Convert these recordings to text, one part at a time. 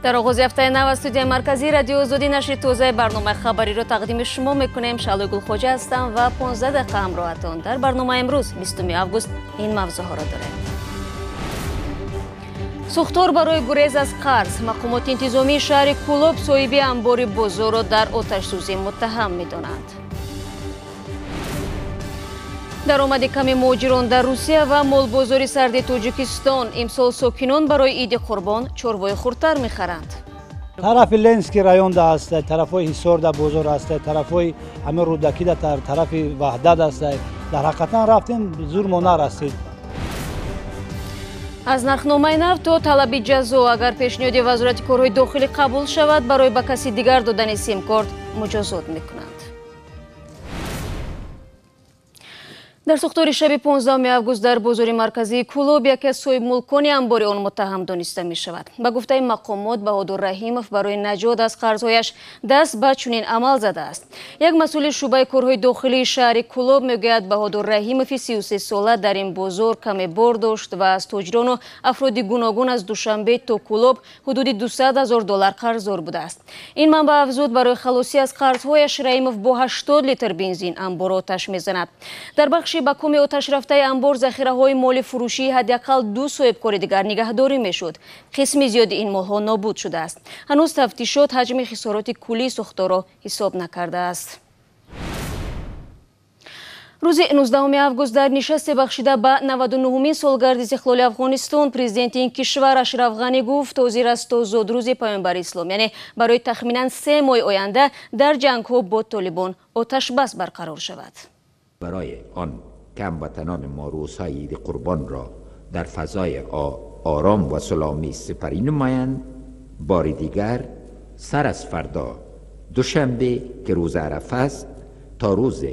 در آغاز هفته نو از استودیوی مرکزی رادیو آزادی نشر توزیع برنامه خبری را تقدیم شما میکنیم. شعله گلخوجه هستم و 15 دقیقه همراهتان. در برنامه امروز 20 آگوست این موضوعها را داریم. سوختار برای گریز از قرض، مقامات انتظامی شهر کولوب صاحب انبار بازار را در آتش سوزی متهم می‌دانند. درآمد کم مهاجران در روسیه و مال بازار سرد تاجیکستان امسال ساکنان برای عید قربان چاروای خردتر می‌خرند. طرف لنسکی رایون است، طرفای حصار در بازار است، طرفای همه رودکی در طرف وحدت است. در حقیقت رفتیم زور ما نرسید. از نرخنامه نفت تا طلب جزا اگر پیشنهاد وزارت کارهای داخلی قبول شود برای به کسی دیگر دادن سیم کارت مجازات می‌کنند. در سوختار شب 15 آگوست در بازار مرکزی کولوب یکی از صاحب ملکان انبار آن متهم دانسته می شود. به گفته مقامات بهادر رحیمов برای نجات از قرضهایش دست به چنین عمل زده است. یک مسئول شعبه کارهای داخلی شهر کولوب میگوید بهادر رحیمov 33 ساله در این بازار کم بار داشت و از تاجران و افراد گوناگون از دوشنبه تا کولوب حدود $200,000 قرضدار بوده است. این منبع افزود برای خلاصی از قرضهایش رحیمov با 80 لیتر بنزین انبار آتش میزند. در بخش با کمی آتش رفته انبار ذخیره های مالی فروشی حداقل 2 صاحبکار دیگر نگهداری میشد. قسم زیادی این مال ها نابود شده است. هنوز تفتیشات حجم خسارات کلی سوختار را حساب نکرده است. روز 19 آگوست در نشست بخشیده به 99مین سالگرد استقلال افغانستان پرزیدنت این کشور اشرف غنی گفت حاضر است تا زادروز پیامبر اسلام یعنی برای تخمینا 3 ماه آینده در جنگ ها با طالبان آتشبس برقرار شود. برای آن که هموطنان ما روزهای عید قربان را در فضای آرام و سلامی سپری نمایند، بار دیگر سر از فردا دوشنبه که روز عرفه است تا روز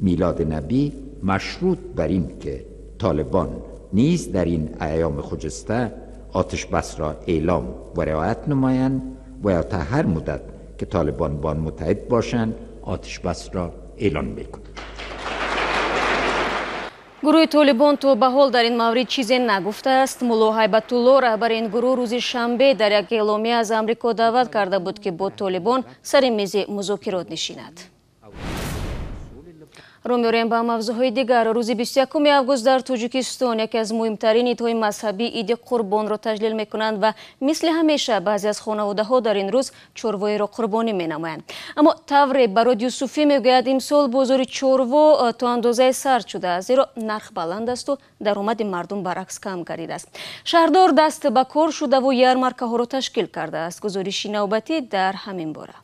میلاد نبی مشروط بر این که طالبان نیز در این ایام خجسته آتش بس را اعلام و رعایت نمایند و یا تا هر مدت که طالبان با آن متحد باشند آتش بس را اعلان میکنند. گروه طالبان تا به حال در این مورد چیزی نگفته است. ملا هیبت‌الله رهبر این گروه روز شنبه در یک اعلامیه از آمریکا دعوت کرده بود که با طالبان سر میز مذاکرات نشیند. رو می‌رویم به موضوعهای دیگر. روز 21 آگوست در تاجیکستان یکی از مهمترین عیدهای مذهبی عید قربان را تجلیل می‌کنند و مثل همیشه بعضی از خانواده‌ها در این روز چاروای را قربانی می‌نمایند. اما تور براد یوسفی میگوید امسال بازار چاروا تا اندازه سرد شده است زیرا نرخ بلند است و درآمد مردم برعکس کم گردیده است. شهردار دست به کار شده و یارمارکه‌ها را تشکیل کرده است. گزارش نوبتی در همین باره.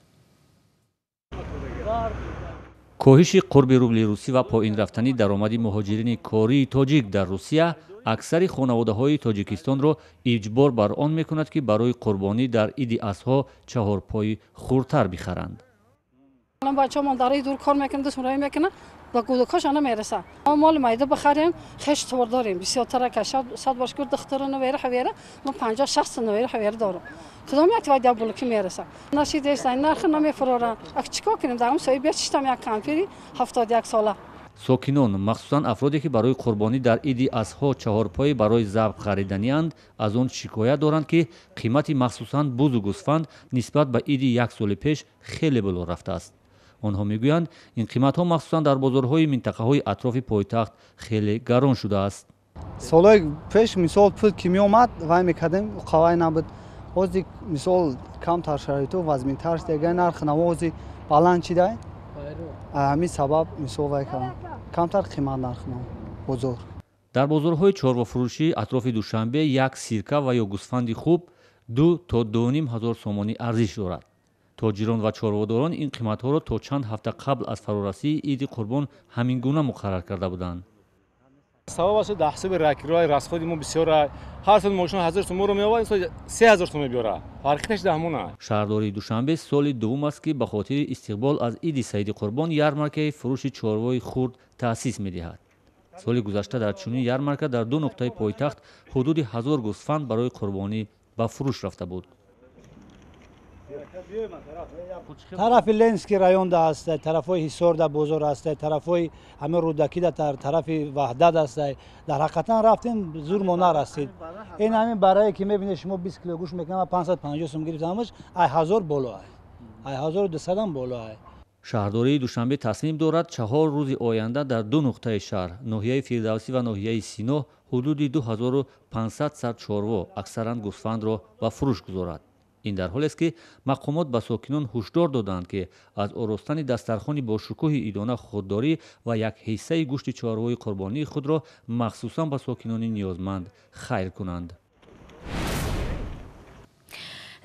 کاهش قرب روبل روسی و پایین رفتن درآمد مهاجرین کاری تاجیک در روسیه اکثر خانواده‌های تاجیکستان را اجبار بر آن می‌کند که برای قربانی در عید اضحی چهارپای خردتر بخرند. الان بچه‌مون در دور کار می‌کنن، دستمون می‌کنن و گودکاش نمیرسه. ما مال مایده بخریم، خشت تور داریم. بسیار ترک 100 باش کرد دختر نویره حویره، ما 50 60 نویره حویره دارم. کدام یک وقت دیابل کی میرسه. نشید است نرخ نمیفروره. اگه چیکار کنیم دارم سوی بیچتم یک کمپیری 71 ساله. ساکنان مخصوصا افرادی که برای قربانی در عید اضحی چهارپای برای ذبح خریدنی‌اند از آن شکایت دارند که قیمت مخصوصا بز و گوسفند نسبت به عید یک سال پیش خیلی بالا رفته است. آنها میگویند این قیمت‌ها مخصوصا در بازارهای منطقه‌های اطراف پایتخت خیلی گران شده است. سالهای پیش مثال پول که می اومد وای میکردیم قوای نبود. حاضی مثال کم تر شرایط و وزمین تر دیگه نرخ نوازی بلند چیده. همین سبب مثال وای کردم کم تر قیمت نرخ بزرگ. در بازارهای چاروا فروشی اطراف دوشنبه یک سیرکه و یا گوسفند خوب 2 تا 2.5 هزار سومانی ارزش دارد. تاجران و چارواداران این قیمت‌ها را تا چند هفته قبل از فرارسی عید قربان همین گونه مقرر کرده بودند. سبب است تحصیل رکرای راسخود ما بسیار هر سال ماشین 1000 تومان رو میآورد این سال 3000 تومان میبره. فرقش دهمونه. شهرداری دوشنبه سال دوم است که به خاطر استقبال از عید سعید قربان یارمارکه فروش چاروای خرد تأسیس می‌دهد. سال گذشته در چنین یارمارکه در 2 نقطه پایتخت حدود 1000 گوسفند برای قربانی به فروش رفته بود. طرف لنسکی رایون است، طرفای حصار در بازار است، طرفای همه رودکی در طرف وحدت است. در حقیقت رفتیم زور ما نرسید. این همین برای که میبینید شما 20 کیلو گوشت میکنم 550 سوم گرفتمش 1000 بالا ای 1200 هم بالا ای. شهرداری دوشنبه تصمیم دارد 4 روز آینده در دو نقطه شهر ناحیه فردوسی و ناحیه سینو حدود 2500 سر چاروا اکثرا گوسفند را به فروش گذارد. این در حالی است که مقامات به ساکنان هشدار دادند که از آراستن دسترخوان با شکوه ایدانه خودداری و یک حصه گوشت چاروای قربانی خود را مخصوصا به ساکنان نیازمند خیر کنند.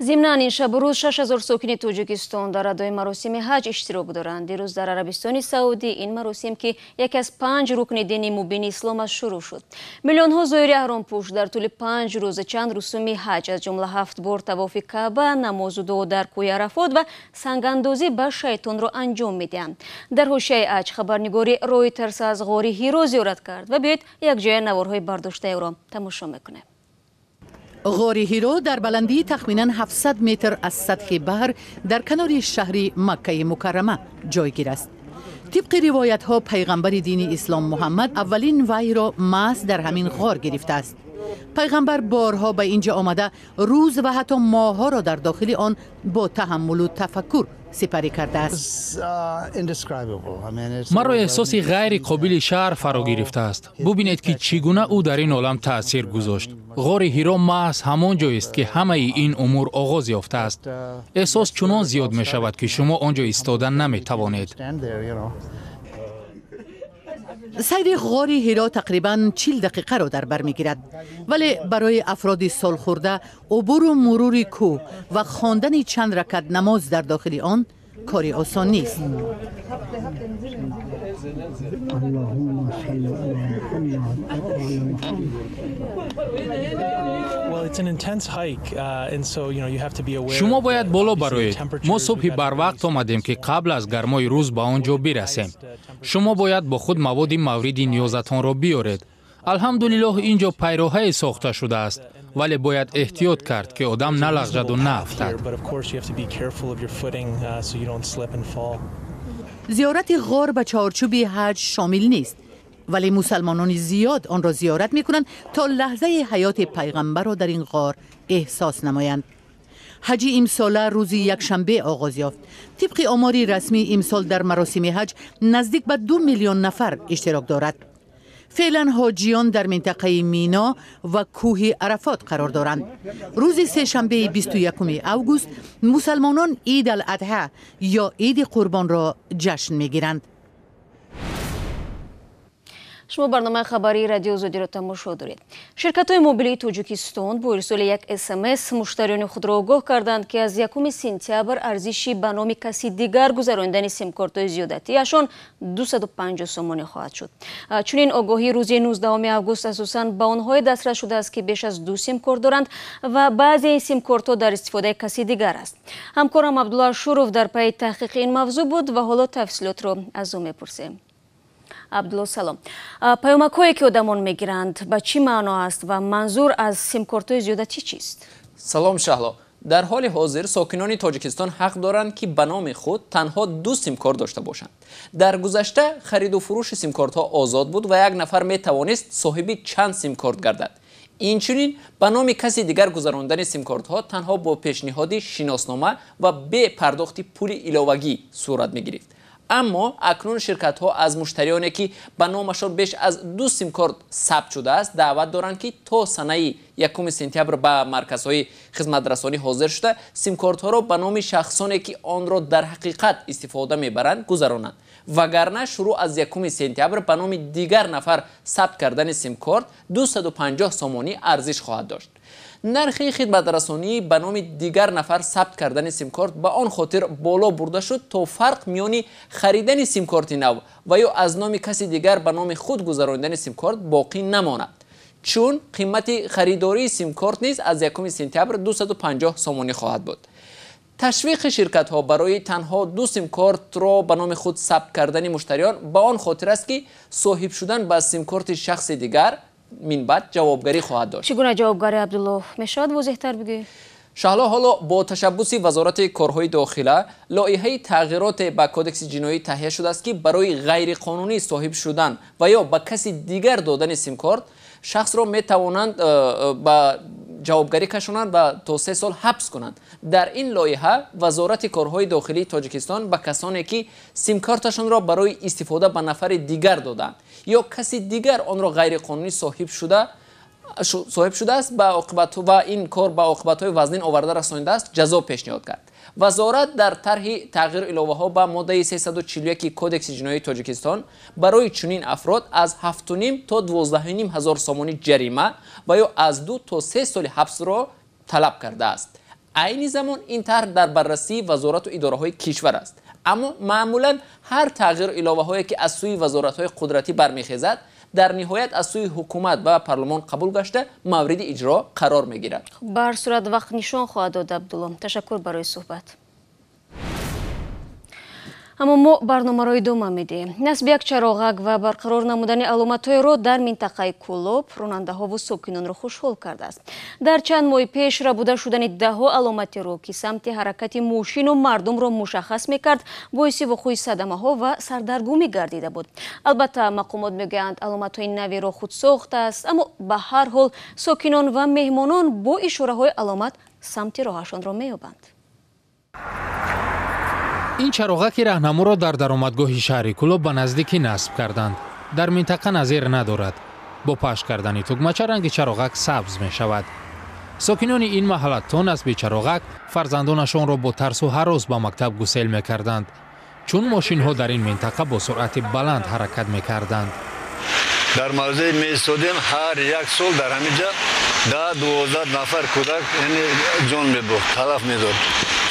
ضمناً این شب و روز 6000 ساکن تاجیکستان در ادای مراسم حج اشتراک دارند. دیروز در عربستان سعودی این مراسم که یکی از 5 رکن دین مبین اسلام است شروع شد. میلیون ها زائر احرام پوش در طول 5 روز چند رسوم حج از جمله 7 بار طواف کعبه، نماز و دعا در کوی عرفات و سنگاندازی به شیطان را انجام میدهند. در حوشه‌ی حج خبرنگاری رویترز از غاری هیرو زیارت کرد و بیایید یک جای نوارهای برداشته او را تماشا میکنیم. غори ҳиро дар баландии тахминан 700 метр аз сатҳи баҳр дар канори шаҳри маккаи мукаррама ҷойгир аст. طبق روایت‌ها پیغمبر دین اسلام محمد اولین وحی را محض در همین غار گرفته است. پیغمبر بارها به اینجا آمده روز و حتی ماه‌ها را در داخل آن با تحمل و تفکر سپری کرده است. مرا احساسی غیر قابل شرح فرا گرفته است. ببینید که چگونه او در این عالم تأثیر گذاشت. غار هیرا محض همان جایی است که همه این امور آغاز یافته است. احساس چنان زیاد می شود که شما آنجا ایستادن نمی توانید. سیر غار هیرا تقریباً 40 دقیقه را در بر میگیرد، ولی برای افراد سال خورده عبور و مرور کوه و خواندن چند رکعت نماز در داخل آن کاری آسان نیست. شما باید بالا بروید. ما صبح بر وقت آمدیم که قبل از گرمای روز به آنجا برسیم. شما باید با خود مواد مورد نیازتان را بیارید. الحمدلله اینجا پیراهه ساخته شده است، ولی باید احتیاط کرد که آدم نلغزد و نافتد. زیارت غار به چارچوب حج شامل نیست، ولی مسلمانان زیاد آن را زیارت می کنند تا لحظه حیات پیغمبر را در این غار احساس نمایند. حج امساله روز یکشنبه آغاز یافت. طبق آمار رسمی امسال در مراسم حج نزدیک به 2 میلیون نفر اشتراک دارد. فعلا حاجیان در منطقه مینا و کوه عرفات قرار دارند. روز سه‌شنبه 21 اوگوست مسلمانان عید الاضحی یا عید قربان را جشن میگیرند. شما برنامه خبری رادیو آزادی را تماشا دارید. شرکت‌های موبیلی تاجیکستان با ارسال یک SMS مشتریان خود را آگاه کردند که از 1 سپتامبر ارزشی به نام کسی دیگر گذراندن سیم کارت‌های زیادتی‌شان 250 سومانی خواهد شد. چنین آگاهی روز 19 اوگوست اساساً به آنهای دسترس شده است که بیش از 2 سیم کارت دارند و بعضی این سیم کارت‌ها در استفاده کسی دیگر است. همکارم عبدالله شروف در پی تحقیق این موضوع بود و حالا تفصیلات را از او می‌پرسیم. عبدالله سلام. پیامک‌هایی که آدمان میگیرند به چی معنا است و منظور از سیم کارت‌های زیادتی چیست؟ سلام شهلا. در حال حاضر ساکنان تاجیکستان حق دارند که به نام خود تنها 2 سیم کارت داشته باشند. در گذشته خرید و فروش سیم کارت ها آزاد بود و یک نفر می توانست صاحب چند سیم کارت گردد. اینچنین به نام کسی دیگر گذراندن سیم کارت ها تنها با پیشنهاد شناسنامه و به پرداخت پول علاوه‌ای صورت می گرفت. اما اکنون شرکت ها از مشتریانی که به نامشان بیش از 2 سیم کارت ثبت شده است دعوت دارند که تا سنه 1 سپتامبر به مرکزهای خدمت رسانی حاضر شده سیم کارت ها را به نام شخصانی که آن را در حقیقت استفاده میبرند گذرانند، وگرنه شروع از 1 سپتامبر به نام دیگر نفر ثبت کردن سیم کارت 250 سومانی ارزش خواهد داشت. نرخ خدمت رسانی به نام دیگر نفر ثبت کردن سیم کارت به آن خاطر بالا برده شد تا فرق میان خریدن سیم کارت نو و یا از نام کسی دیگر به نام خود گذراندن سیم کارت باقی نماند، چون قیمت خریداری سیم کارت نیز از 1 سپتامبر 250 سومانی خواهد بود. تشویق شرکت ها برای تنها 2 سیم کارت را به نام خود ثبت کردن مشتریان به آن خاطر است که صاحب شدن به سیم کارت شخص دیگر من بعد جوابگری خواهد داشت. چگونه جوابگری عبدالله میشود واضح تر بگی؟ شهلا حالا با تشبث وزارت کارهای داخله لایحه تغییرات به کودکس جنایی تهیه شده است که برای غیر قانونی صاحب شدن و یا به کسی دیگر دادن سیم کارت шахсро метавонанд ба ҷавобгарӣ кашонанд ва то 3 сол ҳабс кунанд. дар ин лоиҳа вазорати корҳои дохилии Тоҷикистон ба касоне ки симкарташонро барои истифода ба нафари дигар доданд ё каси дигар онро ғайриқонунӣ соҳиб шудааст ва ин кор ба оқибатҳои вазнин оварда расонидааст, ҷазо пешниҳод кард. вазорат дар тарҳи тағйир иловаҳо ба моддаи 341 кодекси ҷиноии Тоҷикистон барои чунин афрод аз 7.5 то 12.5 ҳазор сомонӣ ҷарима ва ё аз 2 то 3 соли ҳабсро талаб кардааст. айни замон ин тарҳ дар баррасии вазорату идораҳои кишвар аст. аммо маъмулан ҳар тағйир иловаҳое ки аз сӯи вазоратҳои қудратӣ бармехезад дар ниҳоят аз сӯи ҳукумат ва парлумон қабул гашта мавриди иҷро қарор мегирад. бар сурат вақт нишон хоҳад дод. Абдулло, ташаккур барои суҳбат. аммо мо барномаро идома медиҳем. насби як чароғак ва барқарор намудани аломатҳои роҳ дар минтақаи Кӯлоб ронандаҳо ва сокинонро хушҳол кардааст. дар чанд моҳи пеш рабуда шудани даҳҳо аломати роҳ ки самти ҳаракати мошину мардумро мушаххас мекард, боиси вуқӯи садамаҳо ва сардаргумӣ гардида буд. албатта мақомот мегӯянд аломатҳои нави роҳ худсохт аст, аммо ба ҳар ҳол сокинон ва меҳмонон бо ишораҳои аломат самти роҳашонро меёбанд. ин чароғаки раҳнаморо дар даромадгоҳи шаҳри Кӯлоб ба наздикӣ насб карданд. дар минтақа назир надорад. бо пашт кардани тугмача ранги чароғак сабз мешавад. сокинони ин маҳалла то насби чароғак фарзандонашонро бо тарсу ҳарос ба мактаб гусел мекарданд, чун мошинҳо дар ин минтақа бо суръати баланд ҳаракат мекарданд. дар мавзеи меистодем ҳар як сол дар ҳамин ҷа 10-12 нафар кӯдак ҷон мебохт, талаф медод.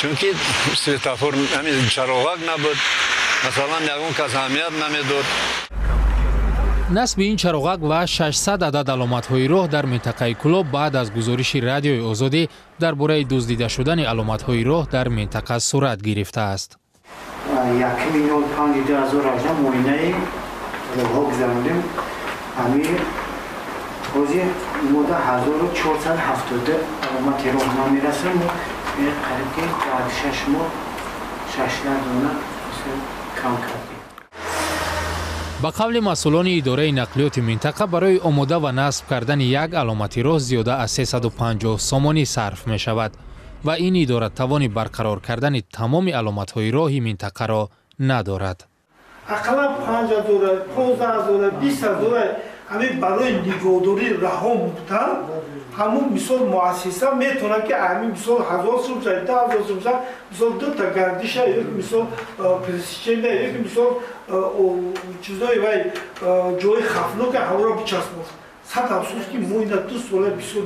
чунки светофор чароғак набуд, масалан ягон кас аҳамият намедод. насби ин чароғак ва 600 адад аломатҳои роҳ дар минтақаи Кӯлоб баъд аз гузориши радиои озодӣ дар бораи дуздида шудани аломатҳои роҳ дар минтақа сурат гирифтааст. 1,5,018 муоинаи роҳҳо гузарондем. ҳамин ҳозир мода 1470 аломати роҳ намерасам. ба қавли масъулони идораи нақлиёти минтақа барои омода ва насб кардани як аломати роҳ зиёда аз 350 сомонӣ сарф мешавад ва ин идора тавони барқарор кардани тамоми аломатҳои роҳи минтақаро надорад. ақаллан 5,000, 15,000, 20,000 ҳамин барои нигоҳдорӣ раҳо мубтал ҳамун мисол муассиса метавонад ки ҳамин мисол 1000 сум, 10,000 сум, мисол 2 та гардиша ё мисол пресечения ё мисол чизои вай ҷои хафноки ҳаворо бичаспонад. Сад афсӯс ки мо ина 2 сола бисёр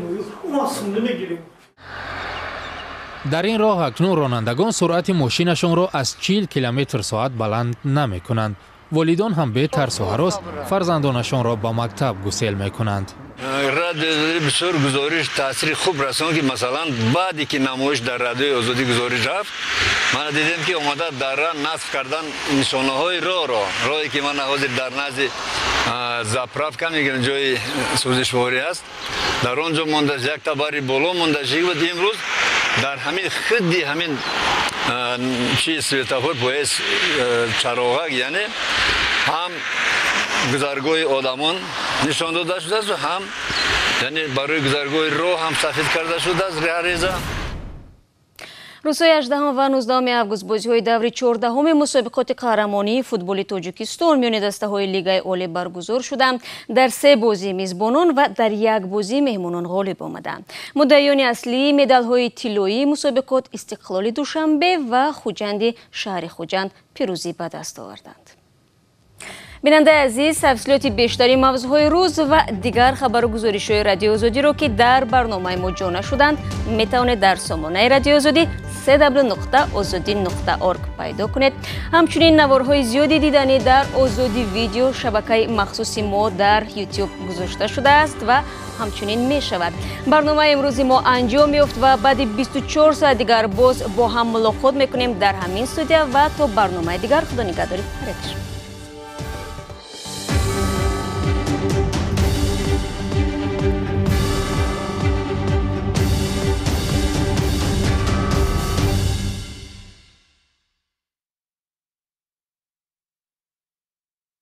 умон сум намегирем. дар ин роҳ акнун ронандагон суръати мошинашонро аз 40 км/соат баланд намекунанд. волидон ҳам бе тарсу ҳарос фарзандонашонро ба мактаб гусел мекунанд. радиои бисёр гузориш таъсири хуб расонд ки масалан баъде ки намоиш дар радиои озодӣ гузориш рафт, мана дидем ки омада дарра насб кардан нишонаҳои роҳе ки мана ҳозир дар назди заправка мегирам ҷои сӯзишворӣ аст, дар он ҷо монда як табари боло мондагӣ буд. имрӯз дар ҳамин хидди ҳамин чи светофор боис чароғак яъне ҳам гузаргоҳи одамон нишон дода шудааст ва ҳам яъне барои гузаргоҳи роҳ ҳам сафед карда шудааст реза. рӯзҳои 18 ва 19 август бозиҳои даври 14 мусобиқоти қаҳрамонии футболи Тоҷикистон миёни дастаҳои Лигаи олӣ баргузор шуданд. дар 3 бозии мизбонон ва дар 1 бозии меҳмонон ғолиб омаданд. муддаиёни аслии медалҳои тиллоии мусобиқот Истиқлоли Душанбе ва Хуҷанди шаҳри Хуҷанд пирӯзӣ ба даст оварданд. бинандаи азиз, тафсилоти бештари мавзӯъҳои рӯз ва дигар хабару гузоришҳои Радиои Озодиро ки дар барномаи мо ҷо нашуданд, метавонед дар сомонаи Радиои Озодӣ www.ozodi.org пайдо кунед. ҳамчунин наворҳои зиёди диданӣ дар Озоди видео шабакаи махсуси мо дар YouTube гузошта шудааст ва ҳамчунин мешавад. барномаи имрӯзи мо анҷом ёфт ва баъди 24 соат дигар боз бо ҳам мулоқот мекунем дар ҳамин студия ва то барномаи дигар худо нигаҳдори.